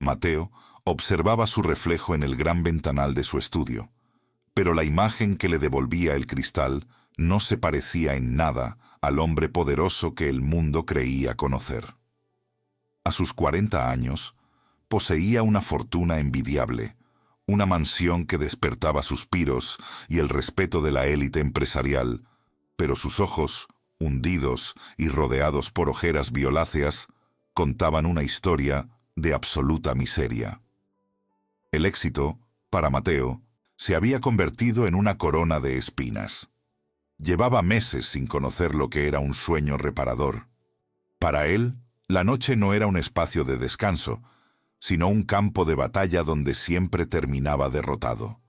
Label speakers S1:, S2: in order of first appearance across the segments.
S1: Mateo observaba su reflejo en el gran ventanal de su estudio, pero la imagen que le devolvía el cristal no se parecía en nada al hombre poderoso que el mundo creía conocer. A sus 40 años, poseía una fortuna envidiable, una mansión que despertaba suspiros y el respeto de la élite empresarial, pero sus ojos, hundidos y rodeados por ojeras violáceas, contaban una historia de absoluta miseria. El éxito, para Mateo, se había convertido en una corona de espinas. Llevaba meses sin conocer lo que era un sueño reparador. Para él, la noche no era un espacio de descanso, sino un campo de batalla donde siempre terminaba derrotado.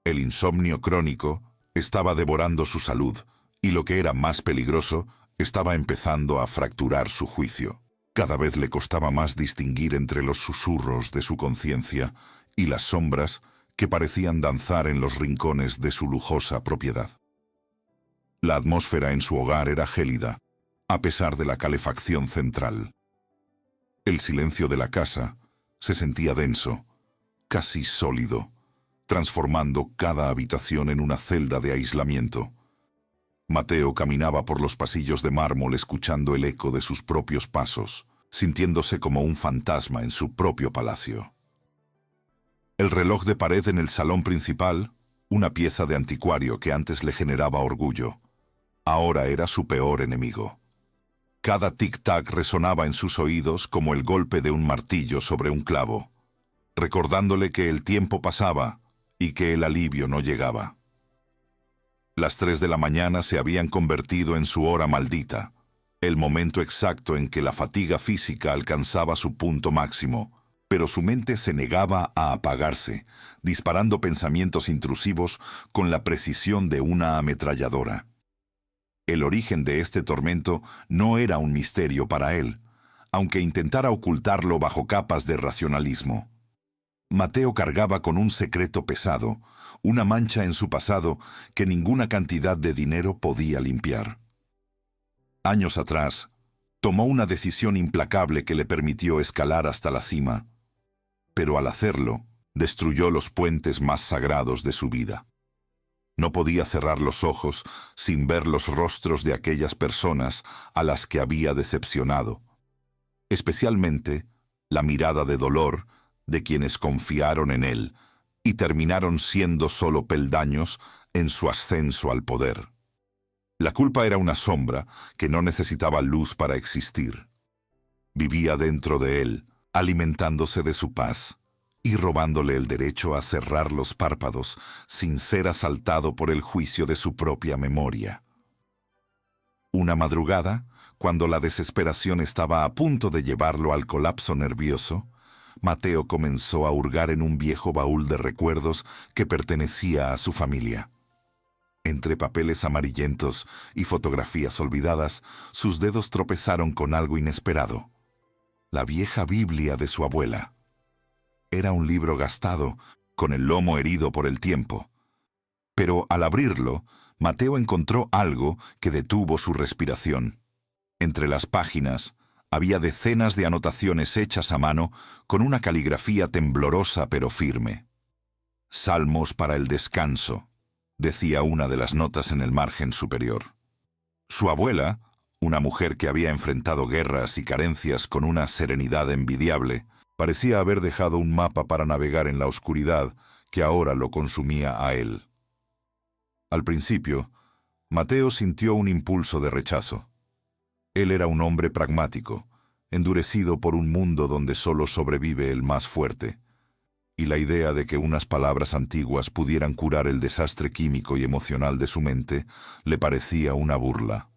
S1: El insomnio crónico estaba devorando su salud, y lo que era más peligroso, estaba empezando a fracturar su juicio. Cada vez le costaba más distinguir entre los susurros de su conciencia y las sombras que parecían danzar en los rincones de su lujosa propiedad. La atmósfera en su hogar era gélida, a pesar de la calefacción central. El silencio de la casa se sentía denso, casi sólido, transformando cada habitación en una celda de aislamiento. Mateo caminaba por los pasillos de mármol escuchando el eco de sus propios pasos, sintiéndose como un fantasma en su propio palacio. El reloj de pared en el salón principal, una pieza de anticuario que antes le generaba orgullo, ahora era su peor enemigo. Cada tic-tac resonaba en sus oídos como el golpe de un martillo sobre un clavo, recordándole que el tiempo pasaba y que el alivio no llegaba. Las 3 de la mañana se habían convertido en su hora maldita, el momento exacto en que la fatiga física alcanzaba su punto máximo, pero su mente se negaba a apagarse, disparando pensamientos intrusivos con la precisión de una ametralladora. El origen de este tormento no era un misterio para él, aunque intentara ocultarlo bajo capas de racionalismo. Mateo cargaba con un secreto pesado, una mancha en su pasado que ninguna cantidad de dinero podía limpiar. Años atrás, tomó una decisión implacable que le permitió escalar hasta la cima, pero al hacerlo, destruyó los puentes más sagrados de su vida. No podía cerrar los ojos sin ver los rostros de aquellas personas a las que había decepcionado, especialmente la mirada de dolor de quienes confiaron en él y terminaron siendo solo peldaños en su ascenso al poder. La culpa era una sombra que no necesitaba luz para existir. Vivía dentro de él, alimentándose de su paz y robándole el derecho a cerrar los párpados sin ser asaltado por el juicio de su propia memoria. Una madrugada, cuando la desesperación estaba a punto de llevarlo al colapso nervioso, Mateo comenzó a hurgar en un viejo baúl de recuerdos que pertenecía a su familia. Entre papeles amarillentos y fotografías olvidadas, sus dedos tropezaron con algo inesperado: la vieja Biblia de su abuela. Era un libro gastado, con el lomo herido por el tiempo. Pero al abrirlo, Mateo encontró algo que detuvo su respiración. Entre las páginas había decenas de anotaciones hechas a mano con una caligrafía temblorosa pero firme. «Salmos para el descanso», decía una de las notas en el margen superior. Su abuela, una mujer que había enfrentado guerras y carencias con una serenidad envidiable, parecía haber dejado un mapa para navegar en la oscuridad que ahora lo consumía a él. Al principio, Mateo sintió un impulso de rechazo. Él era un hombre pragmático, endurecido por un mundo donde solo sobrevive el más fuerte, y la idea de que unas palabras antiguas pudieran curar el desastre químico y emocional de su mente le parecía una burla.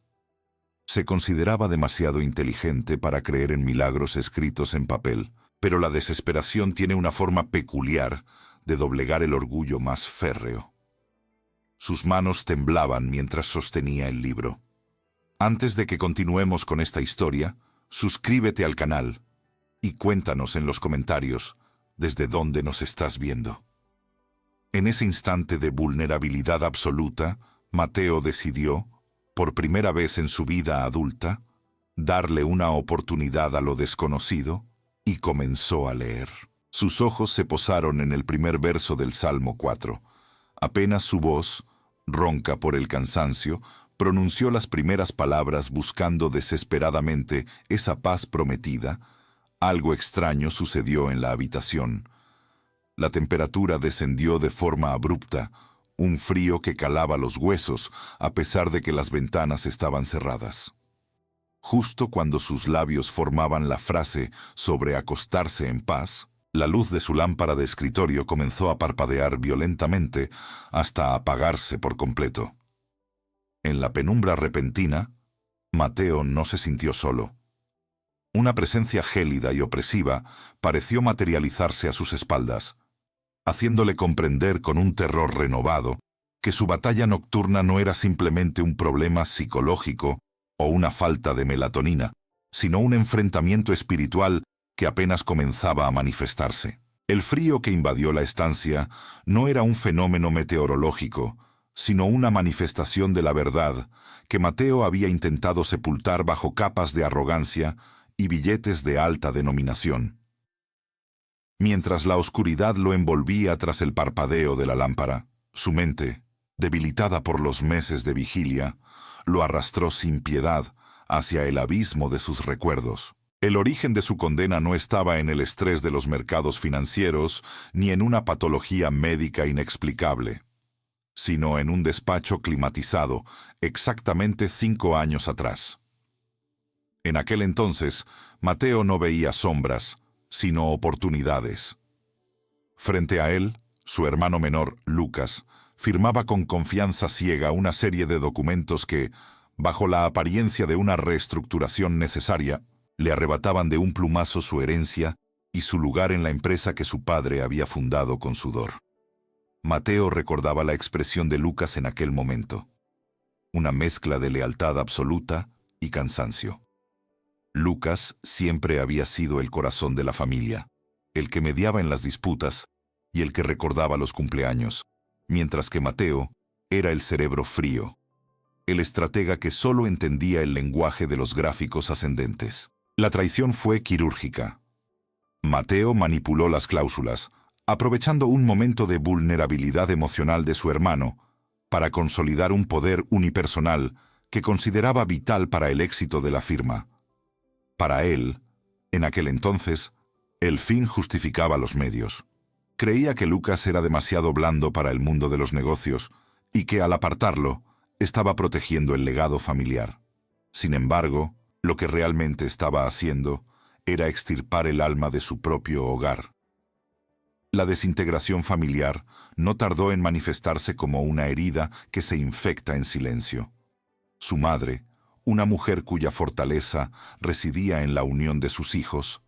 S1: Se consideraba demasiado inteligente para creer en milagros escritos en papel, pero la desesperación tiene una forma peculiar de doblegar el orgullo más férreo. Sus manos temblaban mientras sostenía el libro. Antes de que continuemos con esta historia, suscríbete al canal y cuéntanos en los comentarios desde dónde nos estás viendo. En ese instante de vulnerabilidad absoluta, Mateo decidió, por primera vez en su vida adulta, darle una oportunidad a lo desconocido y comenzó a leer. Sus ojos se posaron en el primer verso del Salmo 4. Apenas su voz, ronca por el cansancio, pronunció las primeras palabras buscando desesperadamente esa paz prometida. Algo extraño sucedió en la habitación. La temperatura descendió de forma abrupta, un frío que calaba los huesos, a pesar de que las ventanas estaban cerradas. Justo cuando sus labios formaban la frase sobre acostarse en paz, la luz de su lámpara de escritorio comenzó a parpadear violentamente hasta apagarse por completo. En la penumbra repentina, Mateo no se sintió solo. Una presencia gélida y opresiva pareció materializarse a sus espaldas, haciéndole comprender con un terror renovado que su batalla nocturna no era simplemente un problema psicológico o una falta de melatonina, sino un enfrentamiento espiritual que apenas comenzaba a manifestarse. El frío que invadió la estancia no era un fenómeno meteorológico, sino una manifestación de la verdad que Mateo había intentado sepultar bajo capas de arrogancia y billetes de alta denominación. Mientras la oscuridad lo envolvía tras el parpadeo de la lámpara, su mente, debilitada por los meses de vigilia, lo arrastró sin piedad hacia el abismo de sus recuerdos. El origen de su condena no estaba en el estrés de los mercados financieros ni en una patología médica inexplicable, sino en un despacho climatizado exactamente 5 años atrás. En aquel entonces, Mateo no veía sombras, sino oportunidades. Frente a él, su hermano menor, Lucas, firmaba con confianza ciega una serie de documentos que, bajo la apariencia de una reestructuración necesaria, le arrebataban de un plumazo su herencia y su lugar en la empresa que su padre había fundado con sudor. Mateo recordaba la expresión de Lucas en aquel momento, una mezcla de lealtad absoluta y cansancio. Lucas siempre había sido el corazón de la familia, el que mediaba en las disputas y el que recordaba los cumpleaños, mientras que Mateo era el cerebro frío, el estratega que solo entendía el lenguaje de los gráficos ascendentes. La traición fue quirúrgica. Mateo manipuló las cláusulas, aprovechando un momento de vulnerabilidad emocional de su hermano para consolidar un poder unipersonal que consideraba vital para el éxito de la firma. Para él, en aquel entonces, el fin justificaba los medios. Creía que Lucas era demasiado blando para el mundo de los negocios y que al apartarlo, estaba protegiendo el legado familiar. Sin embargo, lo que realmente estaba haciendo era extirpar el alma de su propio hogar. La desintegración familiar no tardó en manifestarse como una herida que se infecta en silencio. Su madre, una mujer cuya fortaleza residía en la unión de sus hijos,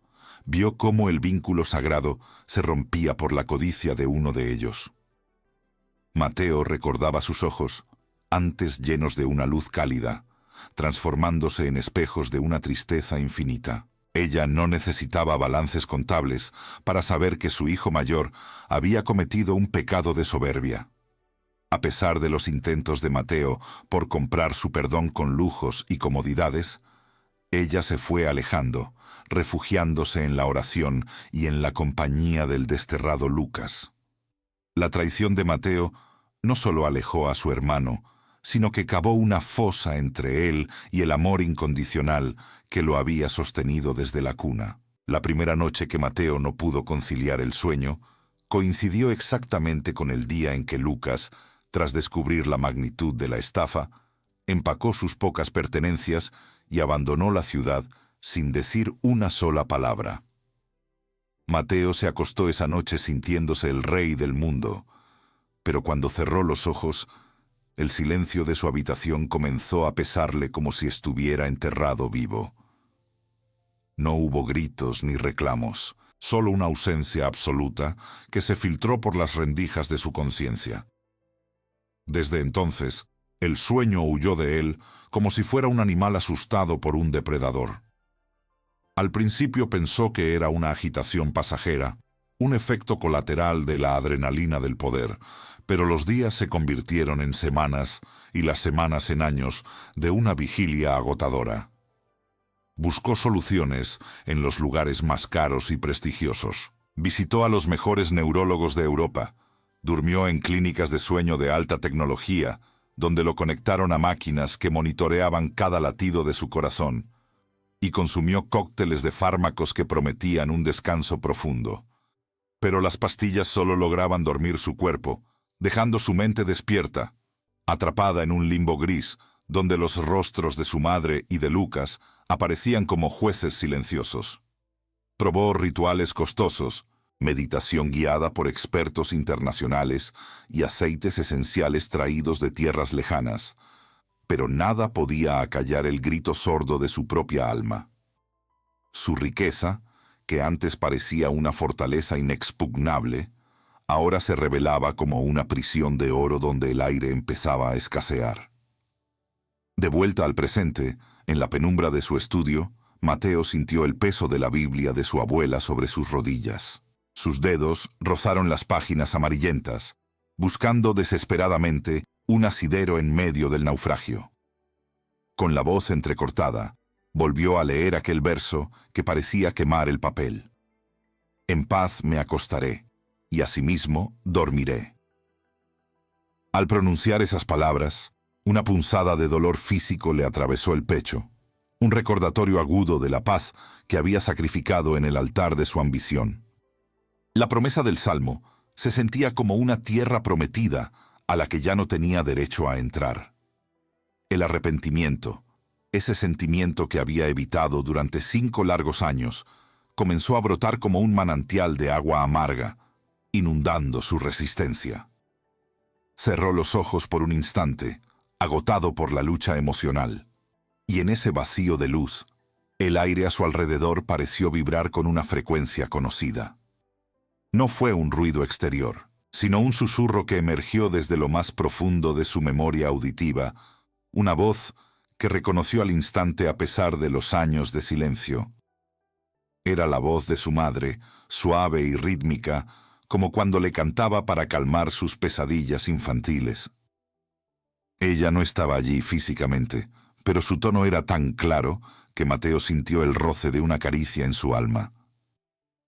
S1: vio cómo el vínculo sagrado se rompía por la codicia de uno de ellos. Mateo recordaba sus ojos, antes llenos de una luz cálida, transformándose en espejos de una tristeza infinita. Ella no necesitaba balances contables para saber que su hijo mayor había cometido un pecado de soberbia. A pesar de los intentos de Mateo por comprar su perdón con lujos y comodidades, ella se fue alejando, refugiándose en la oración y en la compañía del desterrado Lucas. La traición de Mateo no solo alejó a su hermano, sino que cavó una fosa entre él y el amor incondicional que lo había sostenido desde la cuna. La primera noche que Mateo no pudo conciliar el sueño, coincidió exactamente con el día en que Lucas, tras descubrir la magnitud de la estafa, empacó sus pocas pertenencias y abandonó la ciudad sin decir una sola palabra. Mateo se acostó esa noche sintiéndose el rey del mundo, pero cuando cerró los ojos, el silencio de su habitación comenzó a pesarle como si estuviera enterrado vivo. No hubo gritos ni reclamos, solo una ausencia absoluta que se filtró por las rendijas de su conciencia. Desde entonces, el sueño huyó de él como si fuera un animal asustado por un depredador. Al principio pensó que era una agitación pasajera, un efecto colateral de la adrenalina del poder, pero los días se convirtieron en semanas y las semanas en años de una vigilia agotadora. Buscó soluciones en los lugares más caros y prestigiosos. Visitó a los mejores neurólogos de Europa. Durmió en clínicas de sueño de alta tecnología, donde lo conectaron a máquinas que monitoreaban cada latido de su corazón. Y consumió cócteles de fármacos que prometían un descanso profundo. Pero las pastillas solo lograban dormir su cuerpo, dejando su mente despierta, atrapada en un limbo gris, donde los rostros de su madre y de Lucas aparecían como jueces silenciosos. Probó rituales costosos, meditación guiada por expertos internacionales y aceites esenciales traídos de tierras lejanas, pero nada podía acallar el grito sordo de su propia alma. Su riqueza, que antes parecía una fortaleza inexpugnable, ahora se revelaba como una prisión de oro donde el aire empezaba a escasear. De vuelta al presente, en la penumbra de su estudio, Mateo sintió el peso de la Biblia de su abuela sobre sus rodillas. Sus dedos rozaron las páginas amarillentas, buscando desesperadamente un asidero en medio del naufragio. Con la voz entrecortada, volvió a leer aquel verso que parecía quemar el papel. En paz me acostaré, y asimismo dormiré. Al pronunciar esas palabras, una punzada de dolor físico le atravesó el pecho, un recordatorio agudo de la paz que había sacrificado en el altar de su ambición. La promesa del Salmo se sentía como una tierra prometida a la que ya no tenía derecho a entrar. El arrepentimiento, ese sentimiento que había evitado durante 5 largos años, comenzó a brotar como un manantial de agua amarga, inundando su resistencia. Cerró los ojos por un instante, agotado por la lucha emocional, y en ese vacío de luz, el aire a su alrededor pareció vibrar con una frecuencia conocida. No fue un ruido exterior, sino un susurro que emergió desde lo más profundo de su memoria auditiva, una voz que reconoció al instante a pesar de los años de silencio. Era la voz de su madre, suave y rítmica, como cuando le cantaba para calmar sus pesadillas infantiles. Ella no estaba allí físicamente, pero su tono era tan claro que Mateo sintió el roce de una caricia en su alma.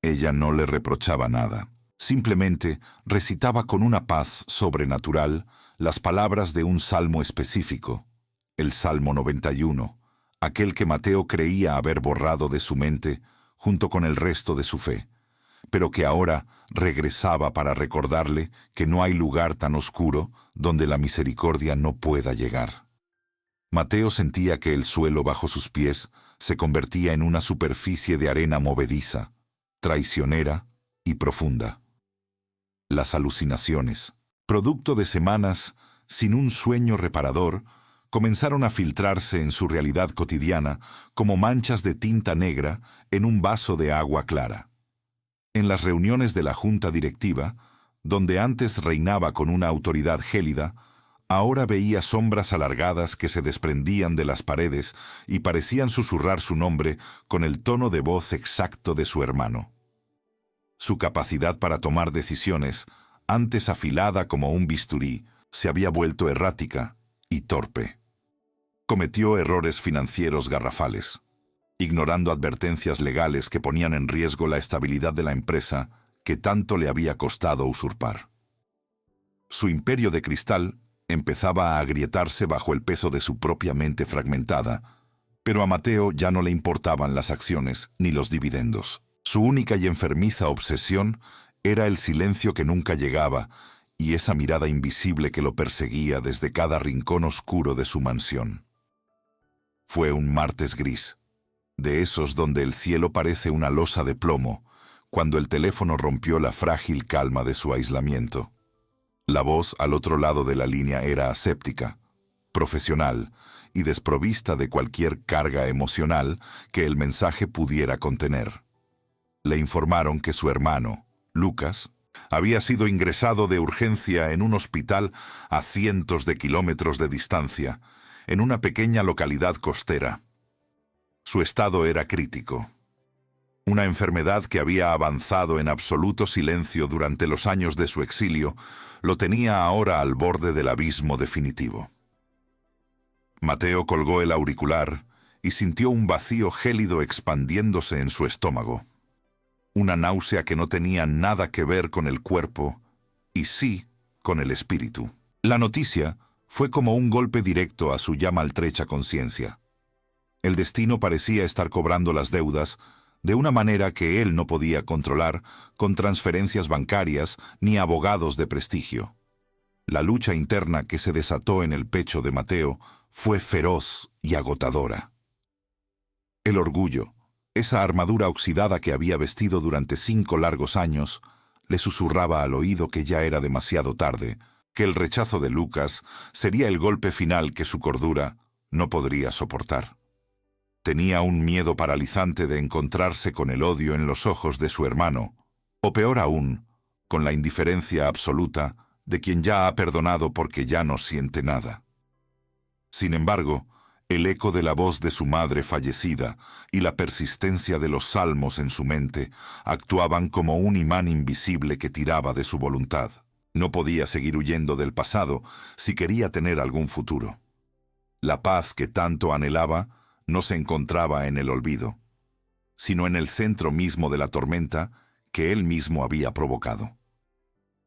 S1: Ella no le reprochaba nada, simplemente recitaba con una paz sobrenatural las palabras de un salmo específico, el Salmo 91, aquel que Mateo creía haber borrado de su mente junto con el resto de su fe, pero que ahora regresaba para recordarle que no hay lugar tan oscuro donde la misericordia no pueda llegar. Mateo sentía que el suelo bajo sus pies se convertía en una superficie de arena movediza, traicionera y profunda. Las alucinaciones, producto de semanas sin un sueño reparador, comenzaron a filtrarse en su realidad cotidiana como manchas de tinta negra en un vaso de agua clara. En las reuniones de la junta directiva, donde antes reinaba con una autoridad gélida, ahora veía sombras alargadas que se desprendían de las paredes y parecían susurrar su nombre con el tono de voz exacto de su hermano. Su capacidad para tomar decisiones, antes afilada como un bisturí, se había vuelto errática y torpe. Cometió errores financieros garrafales, ignorando advertencias legales que ponían en riesgo la estabilidad de la empresa que tanto le había costado usurpar. Su imperio de cristal empezaba a agrietarse bajo el peso de su propia mente fragmentada, pero a Mateo ya no le importaban las acciones ni los dividendos. Su única y enfermiza obsesión era el silencio que nunca llegaba y esa mirada invisible que lo perseguía desde cada rincón oscuro de su mansión. Fue un martes gris, de esos donde el cielo parece una losa de plomo, cuando el teléfono rompió la frágil calma de su aislamiento. La voz al otro lado de la línea era aséptica, profesional y desprovista de cualquier carga emocional que el mensaje pudiera contener. Le informaron que su hermano, Lucas, había sido ingresado de urgencia en un hospital a cientos de kilómetros de distancia, en una pequeña localidad costera. Su estado era crítico. Una enfermedad que había avanzado en absoluto silencio durante los años de su exilio lo tenía ahora al borde del abismo definitivo. Mateo colgó el auricular y sintió un vacío gélido expandiéndose en su estómago. Una náusea que no tenía nada que ver con el cuerpo, y sí con el espíritu. La noticia fue como un golpe directo a su ya maltrecha conciencia. El destino parecía estar cobrando las deudas de una manera que él no podía controlar con transferencias bancarias ni abogados de prestigio. La lucha interna que se desató en el pecho de Mateo fue feroz y agotadora. El orgullo, esa armadura oxidada que había vestido durante 5 largos años, le susurraba al oído que ya era demasiado tarde, que el rechazo de Lucas sería el golpe final que su cordura no podría soportar. Tenía un miedo paralizante de encontrarse con el odio en los ojos de su hermano, o peor aún, con la indiferencia absoluta de quien ya ha perdonado porque ya no siente nada. Sin embargo, el eco de la voz de su madre fallecida y la persistencia de los salmos en su mente actuaban como un imán invisible que tiraba de su voluntad. No podía seguir huyendo del pasado si quería tener algún futuro. La paz que tanto anhelaba no se encontraba en el olvido, sino en el centro mismo de la tormenta que él mismo había provocado.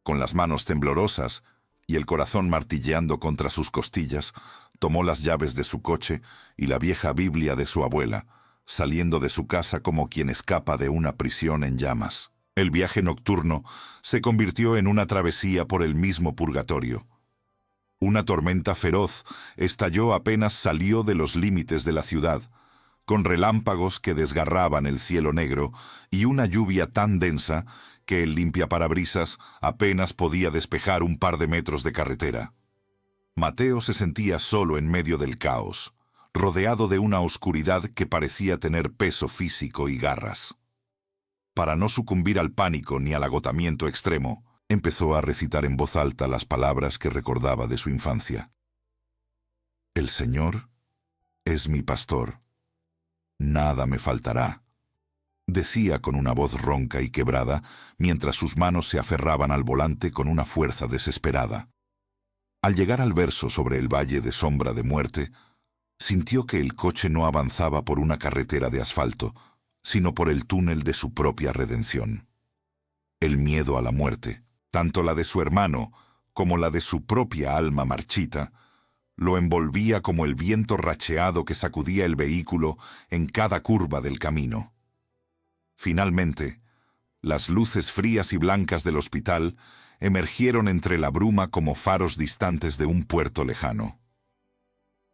S1: Con las manos temblorosas y el corazón martilleando contra sus costillas, tomó las llaves de su coche y la vieja Biblia de su abuela, saliendo de su casa como quien escapa de una prisión en llamas. El viaje nocturno se convirtió en una travesía por el mismo purgatorio. Una tormenta feroz estalló apenas salió de los límites de la ciudad, con relámpagos que desgarraban el cielo negro y una lluvia tan densa que el limpiaparabrisas apenas podía despejar un par de metros de carretera. Mateo se sentía solo en medio del caos, rodeado de una oscuridad que parecía tener peso físico y garras. Para no sucumbir al pánico ni al agotamiento extremo, empezó a recitar en voz alta las palabras que recordaba de su infancia. «El Señor es mi pastor, nada me faltará», decía con una voz ronca y quebrada, mientras sus manos se aferraban al volante con una fuerza desesperada. Al llegar al verso sobre el valle de sombra de muerte, sintió que el coche no avanzaba por una carretera de asfalto, sino por el túnel de su propia redención. El miedo a la muerte, tanto la de su hermano como la de su propia alma marchita, lo envolvía como el viento racheado que sacudía el vehículo en cada curva del camino. Finalmente, las luces frías y blancas del hospital emergieron entre la bruma como faros distantes de un puerto lejano.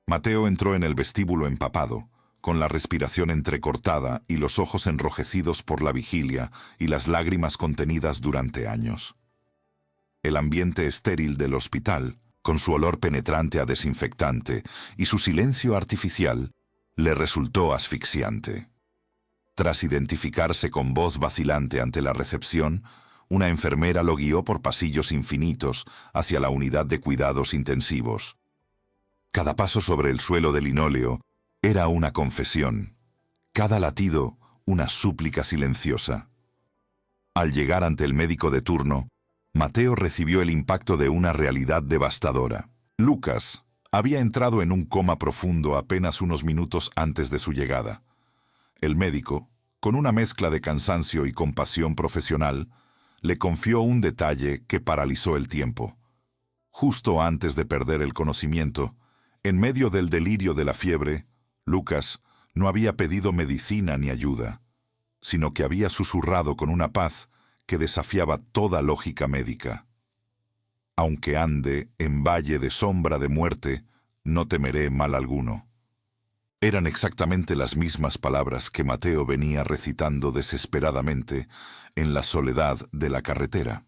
S1: Mateo entró en el vestíbulo empapado, con la respiración entrecortada y los ojos enrojecidos por la vigilia y las lágrimas contenidas durante años. El ambiente estéril del hospital, con su olor penetrante a desinfectante y su silencio artificial, le resultó asfixiante. Tras identificarse con voz vacilante ante la recepción, una enfermera lo guió por pasillos infinitos hacia la unidad de cuidados intensivos. Cada paso sobre el suelo de linóleo era una confesión, cada latido una súplica silenciosa. Al llegar ante el médico de turno, Mateo recibió el impacto de una realidad devastadora. Lucas había entrado en un coma profundo apenas unos minutos antes de su llegada. El médico, con una mezcla de cansancio y compasión profesional, le confió un detalle que paralizó el tiempo. Justo antes de perder el conocimiento, en medio del delirio de la fiebre, Lucas no había pedido medicina ni ayuda, sino que había susurrado con una paz que desafiaba toda lógica médica. Aunque ande en valle de sombra de muerte, no temeré mal alguno. Eran exactamente las mismas palabras que Mateo venía recitando desesperadamente en la soledad de la carretera.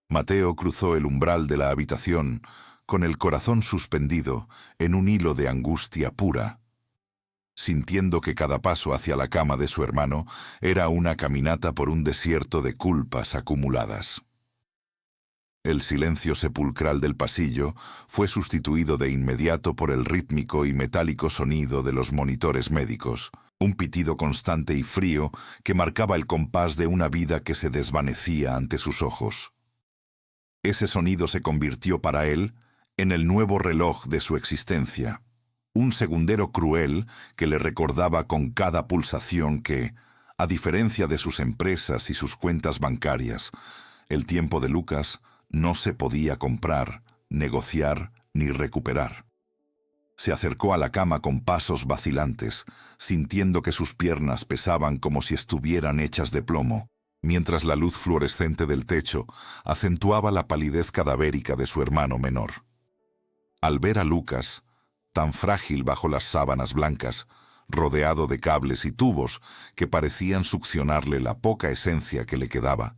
S1: Mateo cruzó el umbral de la habitación con el corazón suspendido en un hilo de angustia pura, sintiendo que cada paso hacia la cama de su hermano era una caminata por un desierto de culpas acumuladas. El silencio sepulcral del pasillo fue sustituido de inmediato por el rítmico y metálico sonido de los monitores médicos, un pitido constante y frío que marcaba el compás de una vida que se desvanecía ante sus ojos. Ese sonido se convirtió para él en el nuevo reloj de su existencia, un segundero cruel que le recordaba con cada pulsación que, a diferencia de sus empresas y sus cuentas bancarias, el tiempo de Lucas no se podía comprar, negociar ni recuperar. Se acercó a la cama con pasos vacilantes, sintiendo que sus piernas pesaban como si estuvieran hechas de plomo, mientras la luz fluorescente del techo acentuaba la palidez cadavérica de su hermano menor. Al ver a Lucas, tan frágil bajo las sábanas blancas, rodeado de cables y tubos que parecían succionarle la poca esencia que le quedaba,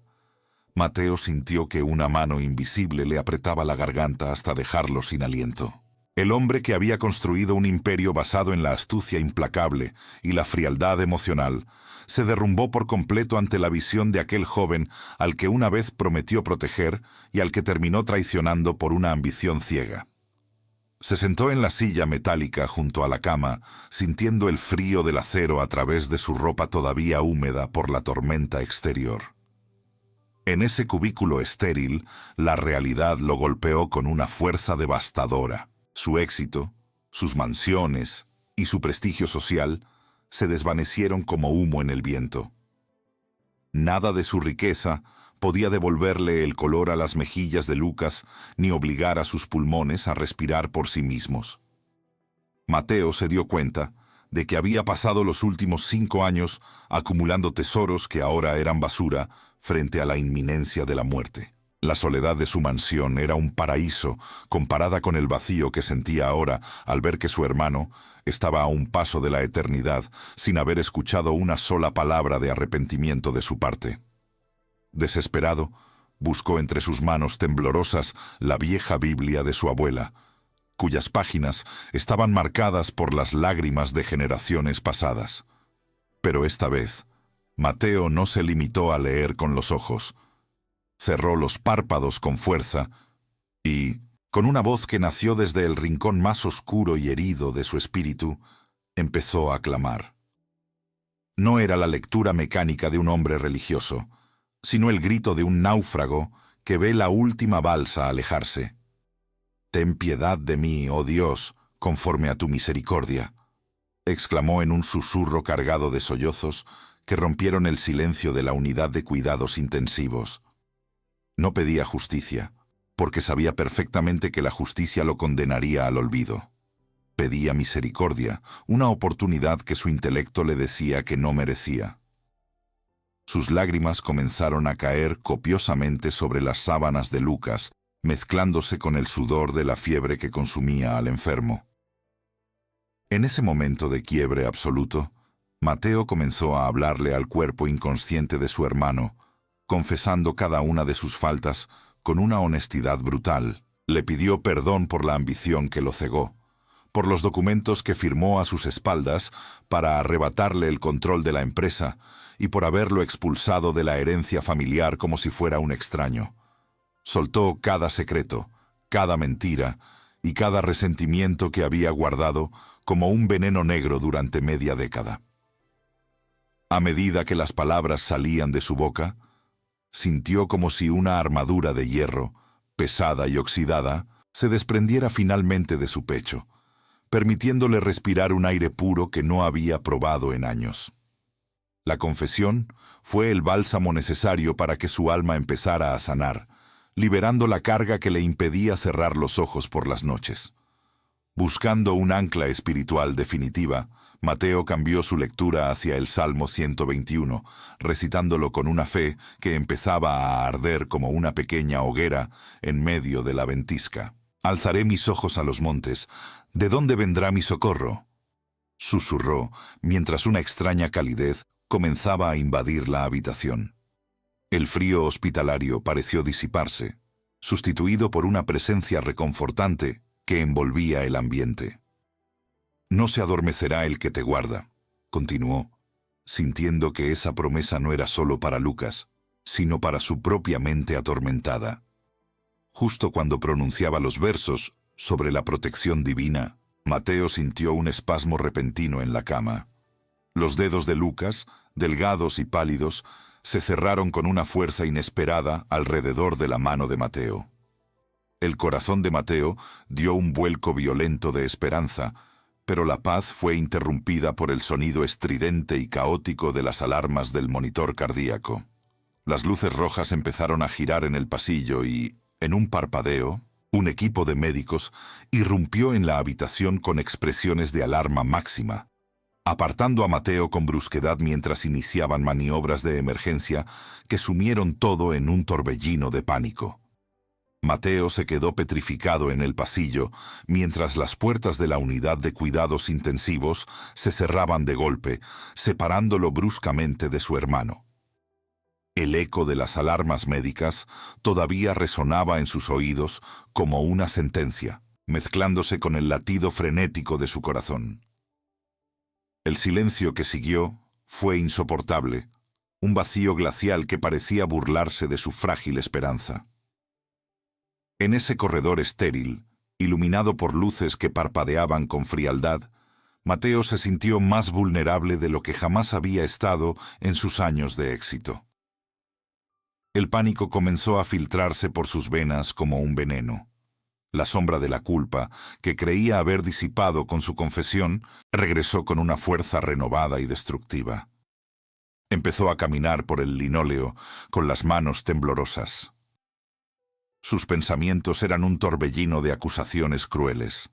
S1: Mateo sintió que una mano invisible le apretaba la garganta hasta dejarlo sin aliento. El hombre que había construido un imperio basado en la astucia implacable y la frialdad emocional, se derrumbó por completo ante la visión de aquel joven al que una vez prometió proteger y al que terminó traicionando por una ambición ciega. Se sentó en la silla metálica junto a la cama, sintiendo el frío del acero a través de su ropa todavía húmeda por la tormenta exterior. En ese cubículo estéril, la realidad lo golpeó con una fuerza devastadora. Su éxito, sus mansiones y su prestigio social se desvanecieron como humo en el viento. Nada de su riqueza podía devolverle el color a las mejillas de Lucas ni obligar a sus pulmones a respirar por sí mismos. Mateo se dio cuenta de que había pasado los últimos 5 años acumulando tesoros que ahora eran basura frente a la inminencia de la muerte. La soledad de su mansión era un paraíso comparada con el vacío que sentía ahora al ver que su hermano estaba a un paso de la eternidad sin haber escuchado una sola palabra de arrepentimiento de su parte. Desesperado, buscó entre sus manos temblorosas la vieja Biblia de su abuela, cuyas páginas estaban marcadas por las lágrimas de generaciones pasadas. Pero esta vez, Mateo no se limitó a leer con los ojos. Cerró los párpados con fuerza y, con una voz que nació desde el rincón más oscuro y herido de su espíritu, empezó a clamar. No era la lectura mecánica de un hombre religioso, sino el grito de un náufrago que ve la última balsa alejarse. «Ten piedad de mí, oh Dios, conforme a tu misericordia», exclamó en un susurro cargado de sollozos que rompieron el silencio de la unidad de cuidados intensivos. No pedía justicia, porque sabía perfectamente que la justicia lo condenaría al olvido. Pedía misericordia, una oportunidad que su intelecto le decía que no merecía. Sus lágrimas comenzaron a caer copiosamente sobre las sábanas de Lucas, mezclándose con el sudor de la fiebre que consumía al enfermo. En ese momento de quiebre absoluto, Mateo comenzó a hablarle al cuerpo inconsciente de su hermano, confesando cada una de sus faltas con una honestidad brutal. Le pidió perdón por la ambición que lo cegó, por los documentos que firmó a sus espaldas para arrebatarle el control de la empresa y por haberlo expulsado de la herencia familiar como si fuera un extraño. Soltó cada secreto, cada mentira y cada resentimiento que había guardado como un veneno negro durante media década. A medida que las palabras salían de su boca, sintió como si una armadura de hierro, pesada y oxidada, se desprendiera finalmente de su pecho, permitiéndole respirar un aire puro que no había probado en años. La confesión fue el bálsamo necesario para que su alma empezara a sanar, liberando la carga que le impedía cerrar los ojos por las noches. Buscando un ancla espiritual definitiva, Mateo cambió su lectura hacia el Salmo 121, recitándolo con una fe que empezaba a arder como una pequeña hoguera en medio de la ventisca. «Alzaré mis ojos a los montes. ¿De dónde vendrá mi socorro?», susurró, mientras una extraña calidez comenzaba a invadir la habitación. El frío hospitalario pareció disiparse, sustituido por una presencia reconfortante que envolvía el ambiente. «No se adormecerá el que te guarda», continuó, sintiendo que esa promesa no era solo para Lucas, sino para su propia mente atormentada. Justo cuando pronunciaba los versos sobre la protección divina, Mateo sintió un espasmo repentino en la cama. Los dedos de Lucas, delgados y pálidos, se cerraron con una fuerza inesperada alrededor de la mano de Mateo. El corazón de Mateo dio un vuelco violento de esperanza, pero la paz fue interrumpida por el sonido estridente y caótico de las alarmas del monitor cardíaco. Las luces rojas empezaron a girar en el pasillo y, en un parpadeo, un equipo de médicos irrumpió en la habitación con expresiones de alarma máxima, apartando a Mateo con brusquedad mientras iniciaban maniobras de emergencia que sumieron todo en un torbellino de pánico. Mateo se quedó petrificado en el pasillo mientras las puertas de la unidad de cuidados intensivos se cerraban de golpe, separándolo bruscamente de su hermano. El eco de las alarmas médicas todavía resonaba en sus oídos como una sentencia, mezclándose con el latido frenético de su corazón. El silencio que siguió fue insoportable, un vacío glacial que parecía burlarse de su frágil esperanza. En ese corredor estéril, iluminado por luces que parpadeaban con frialdad, Mateo se sintió más vulnerable de lo que jamás había estado en sus años de éxito. El pánico comenzó a filtrarse por sus venas como un veneno. La sombra de la culpa, que creía haber disipado con su confesión, regresó con una fuerza renovada y destructiva. Empezó a caminar por el linóleo con las manos temblorosas. Sus pensamientos eran un torbellino de acusaciones crueles.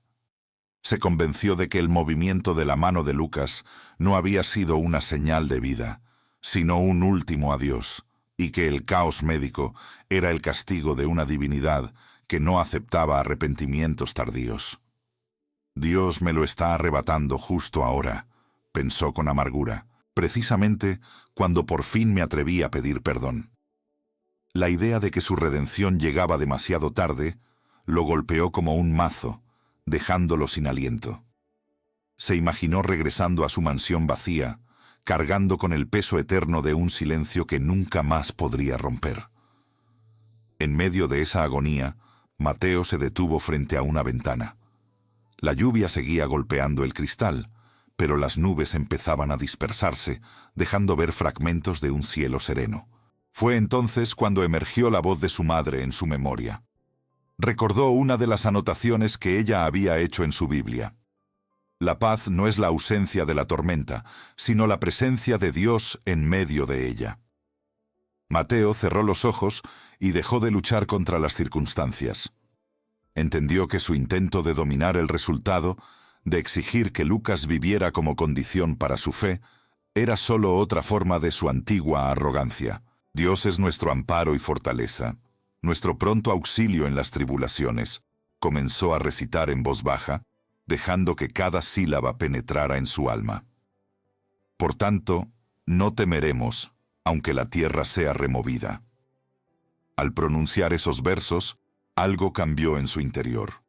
S1: Se convenció de que el movimiento de la mano de Lucas no había sido una señal de vida, sino un último adiós, y que el caos médico era el castigo de una divinidad que no aceptaba arrepentimientos tardíos. Dios me lo está arrebatando justo ahora, pensó con amargura, precisamente cuando por fin me atreví a pedir perdón. La idea de que su redención llegaba demasiado tarde lo golpeó como un mazo, dejándolo sin aliento. Se imaginó regresando a su mansión vacía, cargando con el peso eterno de un silencio que nunca más podría romper. En medio de esa agonía, Mateo se detuvo frente a una ventana. La lluvia seguía golpeando el cristal, pero las nubes empezaban a dispersarse, dejando ver fragmentos de un cielo sereno. Fue entonces cuando emergió la voz de su madre en su memoria. Recordó una de las anotaciones que ella había hecho en su Biblia. La paz no es la ausencia de la tormenta, sino la presencia de Dios en medio de ella. Mateo cerró los ojos y dejó de luchar contra las circunstancias. Entendió que su intento de dominar el resultado, de exigir que Lucas viviera como condición para su fe, era solo otra forma de su antigua arrogancia. Dios es nuestro amparo y fortaleza, nuestro pronto auxilio en las tribulaciones, comenzó a recitar en voz baja, dejando que cada sílaba penetrara en su alma. Por tanto, no temeremos, aunque la tierra sea removida. Al pronunciar esos versos, algo cambió en su interior.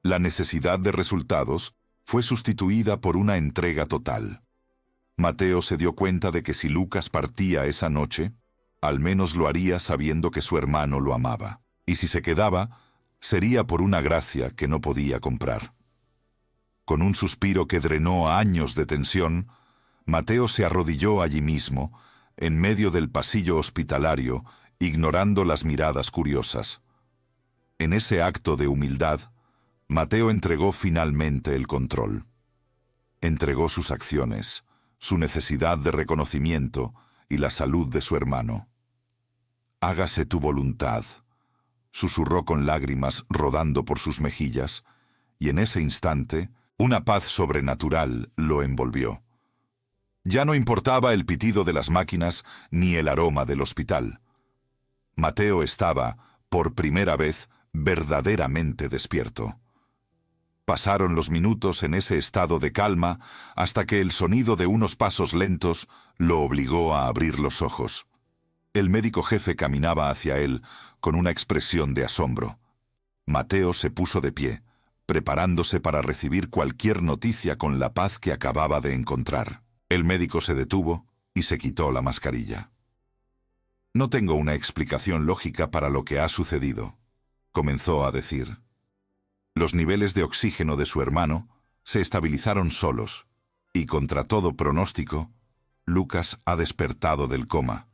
S1: La necesidad de resultados fue sustituida por una entrega total. Mateo se dio cuenta de que si Lucas partía esa noche, al menos lo haría sabiendo que su hermano lo amaba. Y si se quedaba, sería por una gracia que no podía comprar. Con un suspiro que drenó años de tensión, Mateo se arrodilló allí mismo, en medio del pasillo hospitalario, ignorando las miradas curiosas. En ese acto de humildad, Mateo entregó finalmente el control. Entregó sus acciones, su necesidad de reconocimiento y la salud de su hermano. «Hágase tu voluntad», susurró con lágrimas rodando por sus mejillas, y en ese instante, una paz sobrenatural lo envolvió. Ya no importaba el pitido de las máquinas ni el aroma del hospital. Mateo estaba, por primera vez, verdaderamente despierto. Pasaron los minutos en ese estado de calma hasta que el sonido de unos pasos lentos lo obligó a abrir los ojos. El médico jefe caminaba hacia él con una expresión de asombro. Mateo se puso de pie, preparándose para recibir cualquier noticia con la paz que acababa de encontrar. El médico se detuvo y se quitó la mascarilla. «No tengo una explicación lógica para lo que ha sucedido», comenzó a decir. Los niveles de oxígeno de su hermano se estabilizaron solos, y contra todo pronóstico, Lucas ha despertado del coma.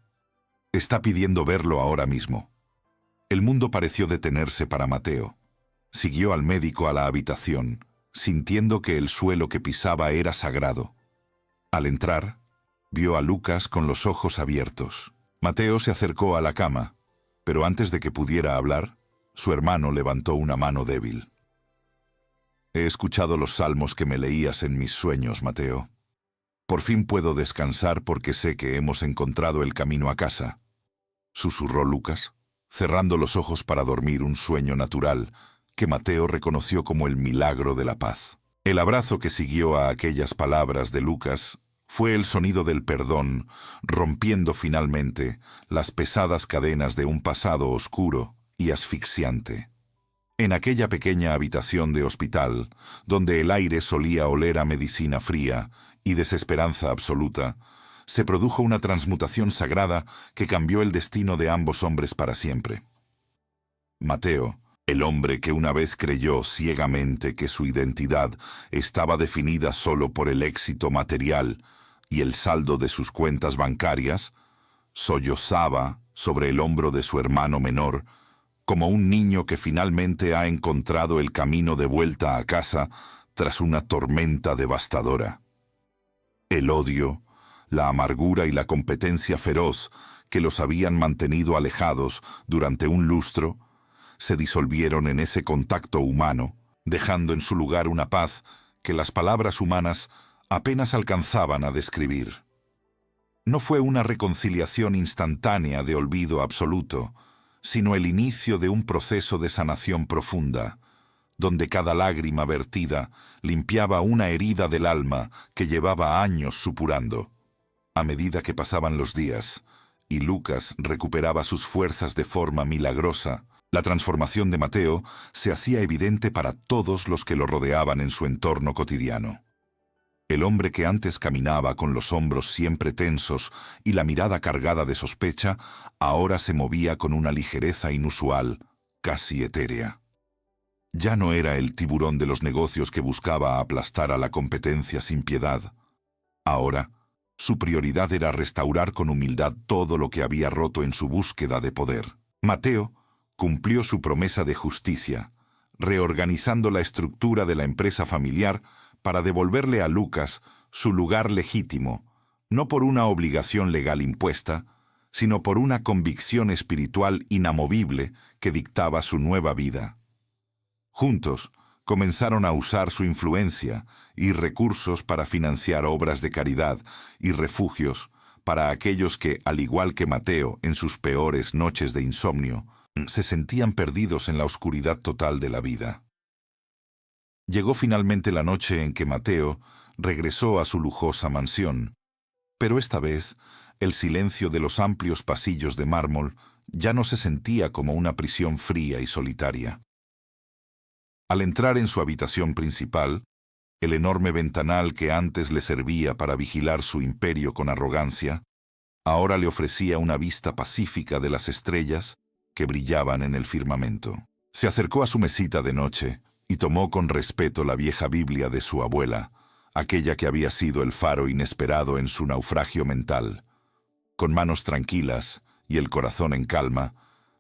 S1: Está pidiendo verlo ahora mismo. El mundo pareció detenerse para Mateo. Siguió al médico a la habitación, sintiendo que el suelo que pisaba era sagrado. Al entrar, vio a Lucas con los ojos abiertos. Mateo se acercó a la cama, pero antes de que pudiera hablar, su hermano levantó una mano débil. «He escuchado los salmos que me leías en mis sueños, Mateo. Por fin puedo descansar porque sé que hemos encontrado el camino a casa», susurró Lucas, cerrando los ojos para dormir un sueño natural que Mateo reconoció como el milagro de la paz. El abrazo que siguió a aquellas palabras de Lucas fue el sonido del perdón, rompiendo finalmente las pesadas cadenas de un pasado oscuro y asfixiante. En aquella pequeña habitación de hospital, donde el aire solía oler a medicina fría y desesperanza absoluta, se produjo una transmutación sagrada que cambió el destino de ambos hombres para siempre. Mateo, el hombre que una vez creyó ciegamente que su identidad estaba definida solo por el éxito material y el saldo de sus cuentas bancarias, sollozaba sobre el hombro de su hermano menor, como un niño que finalmente ha encontrado el camino de vuelta a casa tras una tormenta devastadora. El odio, la amargura y la competencia feroz que los habían mantenido alejados durante un lustro, se disolvieron en ese contacto humano, dejando en su lugar una paz que las palabras humanas apenas alcanzaban a describir. No fue una reconciliación instantánea de olvido absoluto, sino el inicio de un proceso de sanación profunda, donde cada lágrima vertida limpiaba una herida del alma que llevaba años supurando. A medida que pasaban los días y Lucas recuperaba sus fuerzas de forma milagrosa, la transformación de Mateo se hacía evidente para todos los que lo rodeaban en su entorno cotidiano. El hombre que antes caminaba con los hombros siempre tensos y la mirada cargada de sospecha, ahora se movía con una ligereza inusual, casi etérea. Ya no era el tiburón de los negocios que buscaba aplastar a la competencia sin piedad. Ahora, su prioridad era restaurar con humildad todo lo que había roto en su búsqueda de poder. Mateo cumplió su promesa de justicia, reorganizando la estructura de la empresa familiar para devolverle a Lucas su lugar legítimo, no por una obligación legal impuesta, sino por una convicción espiritual inamovible que dictaba su nueva vida. Juntos, comenzaron a usar su influencia y recursos para financiar obras de caridad y refugios para aquellos que, al igual que Mateo en sus peores noches de insomnio, se sentían perdidos en la oscuridad total de la vida. Llegó finalmente la noche en que Mateo regresó a su lujosa mansión, pero esta vez el silencio de los amplios pasillos de mármol ya no se sentía como una prisión fría y solitaria. Al entrar en su habitación principal, el enorme ventanal que antes le servía para vigilar su imperio con arrogancia, ahora le ofrecía una vista pacífica de las estrellas que brillaban en el firmamento. Se acercó a su mesita de noche y tomó con respeto la vieja Biblia de su abuela, aquella que había sido el faro inesperado en su naufragio mental. Con manos tranquilas y el corazón en calma,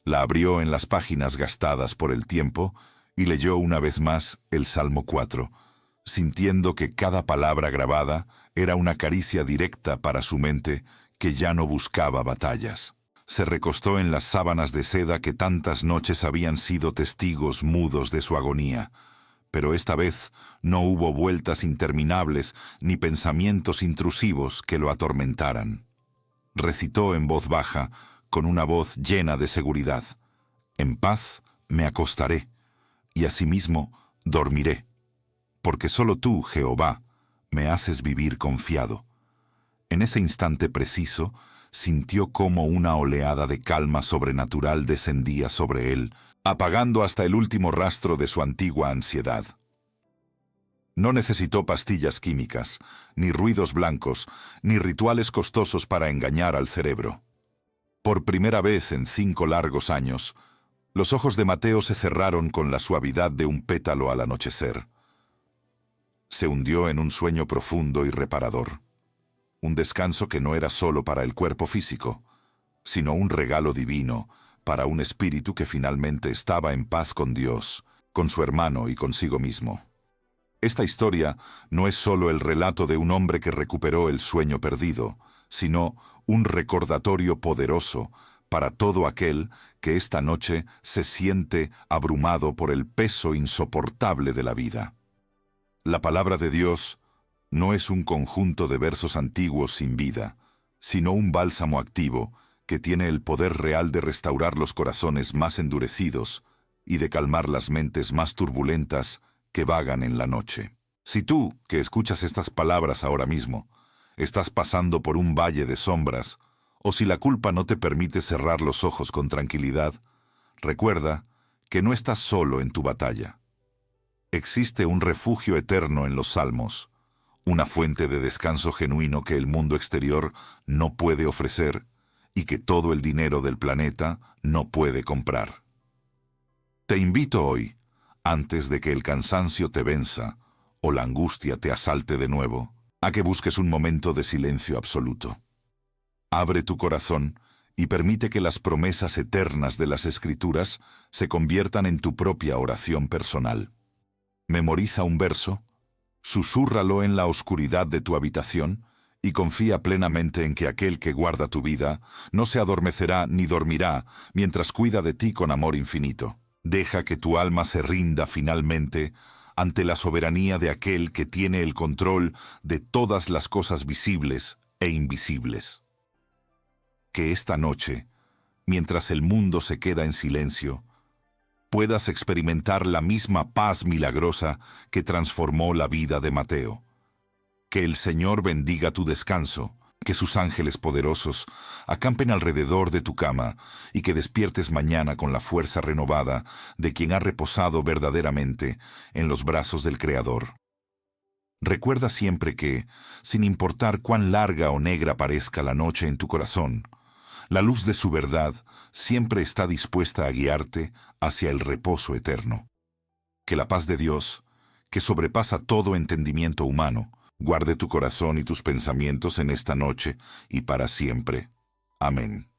S1: la abrió en las páginas gastadas por el tiempo y leyó una vez más el Salmo 4, sintiendo que cada palabra grabada era una caricia directa para su mente que ya no buscaba batallas. Se recostó en las sábanas de seda que tantas noches habían sido testigos mudos de su agonía, pero esta vez no hubo vueltas interminables ni pensamientos intrusivos que lo atormentaran. Recitó en voz baja, con una voz llena de seguridad: «En paz me acostaré, y asimismo dormiré, porque solo tú, Jehová, me haces vivir confiado». En ese instante preciso, sintió cómo una oleada de calma sobrenatural descendía sobre él, apagando hasta el último rastro de su antigua ansiedad. No necesitó pastillas químicas, ni ruidos blancos, ni rituales costosos para engañar al cerebro. Por primera vez en 5 largos años, los ojos de Mateo se cerraron con la suavidad de un pétalo al anochecer. Se hundió en un sueño profundo y reparador. Un descanso que no era solo para el cuerpo físico, sino un regalo divino para un espíritu que finalmente estaba en paz con Dios, con su hermano y consigo mismo. Esta historia no es solo el relato de un hombre que recuperó el sueño perdido, sino un recordatorio poderoso para todo aquel que esta noche se siente abrumado por el peso insoportable de la vida. La palabra de Dios no es un conjunto de versos antiguos sin vida, sino un bálsamo activo que tiene el poder real de restaurar los corazones más endurecidos y de calmar las mentes más turbulentas que vagan en la noche. Si tú, que escuchas estas palabras ahora mismo, estás pasando por un valle de sombras, o si la culpa no te permite cerrar los ojos con tranquilidad, recuerda que no estás solo en tu batalla. Existe un refugio eterno en los Salmos, una fuente de descanso genuino que el mundo exterior no puede ofrecer y que todo el dinero del planeta no puede comprar. Te invito hoy, antes de que el cansancio te venza o la angustia te asalte de nuevo, a que busques un momento de silencio absoluto. Abre tu corazón y permite que las promesas eternas de las Escrituras se conviertan en tu propia oración personal. Memoriza un verso, susúrralo en la oscuridad de tu habitación y confía plenamente en que aquel que guarda tu vida no se adormecerá ni dormirá mientras cuida de ti con amor infinito. Deja que tu alma se rinda finalmente ante la soberanía de aquel que tiene el control de todas las cosas visibles e invisibles. Que esta noche, mientras el mundo se queda en silencio, puedas experimentar la misma paz milagrosa que transformó la vida de Mateo. Que el Señor bendiga tu descanso, que sus ángeles poderosos acampen alrededor de tu cama y que despiertes mañana con la fuerza renovada de quien ha reposado verdaderamente en los brazos del Creador. Recuerda siempre que, sin importar cuán larga o negra parezca la noche en tu corazón, la luz de su verdad siempre está dispuesta a guiarte hacia el reposo eterno. Que la paz de Dios, que sobrepasa todo entendimiento humano, guarde tu corazón y tus pensamientos en esta noche y para siempre. Amén.